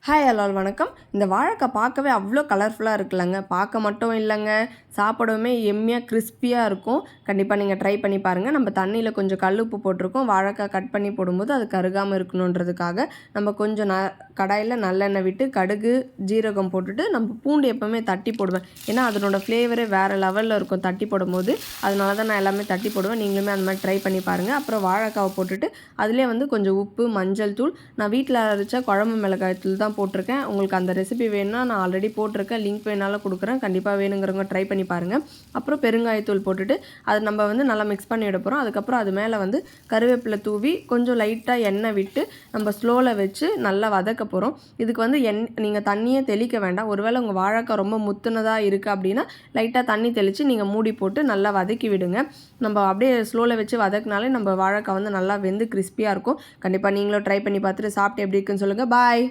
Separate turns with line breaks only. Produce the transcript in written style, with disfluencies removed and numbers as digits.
Hi hello வணக்கம். இந்த வாழைக்காய் பார்க்கவே அவ்வளோ கலர்ஃபுல்லாக இருக்குல்லங்க. பார்க்க மட்டும் இல்லைங்க, சாப்பிடவுமே எம்மியாக கிறிஸ்பியாக இருக்கும். கண்டிப்பாக நீங்கள் ட்ரை பண்ணி பாருங்கள். நம்ம தண்ணியில் கொஞ்சம் கல் உப்பு போட்டிருக்கோம். வாழைக்காய் கட் பண்ணி போடும்போது அது கருகாமல் இருக்கணுன்றதுக்காக நம்ம கொஞ்சம் கடாயில் நல்லெண்ணெய் விட்டு கடுகு ஜீரகம் போட்டுட்டு நம்ம பூண்டு எப்போவுமே தட்டி போடுவேன். ஏன்னா அதனோட ஃப்ளேவரே வேறு லெவலில் இருக்கும் தட்டி போடும்போது. அதனால தான் நான் எல்லாமே தட்டி போடுவேன். நீங்களுமே அந்த மாதிரி ட்ரை பண்ணி பாருங்கள். அப்புறம் வாழைக்காவை போட்டுட்டு அதிலே கொஞ்சம் உப்பு, மஞ்சள் தூள், நான் வீட்டில் அரைச்ச குழம்பு மிளகாய் தூள் தான் போட்டிருக்கேன். உங்களுக்கு அந்த ரெசிபி வேணும்னா நான் ஆல்ரெடி போட்டிருக்கேன், லிங்க் வேணாலும் கொடுக்குறேன். கண்டிப்பாக வேணுங்கிறவங்க ட்ரை பண்ணி பாருங்கள். அப்புறம் பெருங்காயத்தூள் போட்டுட்டு அதை நம்ம நல்லா மிக்ஸ் பண்ணி எடுப்போம். அதுக்கப்புறம் அது மேலே கருவேப்பிலை தூவி கொஞ்சம் லைட்டாக எண்ணெய் விட்டு நம்ம ஸ்லோவில் வச்சு நல்லா வதக்க போகிறோம். இதுக்கு நீங்கள் தண்ணியே தெளிக்க வேண்டாம். ஒருவேளை உங்கள் வாழைக்காய் ரொம்ப முத்துனதாக இருக்குது அப்படின்னா லைட்டாக தண்ணி தெளித்து நீங்கள் மூடி போட்டு நல்லா வதக்கி விடுங்க. நம்ம அப்படியே ஸ்லோவில் வச்சு வதக்கினாலே நம்ம வாழைக்காய் நல்லா வெந்து கிறிஸ்பியாக இருக்கும். கண்டிப்பாக நீங்களும் ட்ரை பண்ணி பார்த்துட்டு சாப்பிட்டு எப்படி இருக்குன்னு சொல்லுங்கள். பாய்.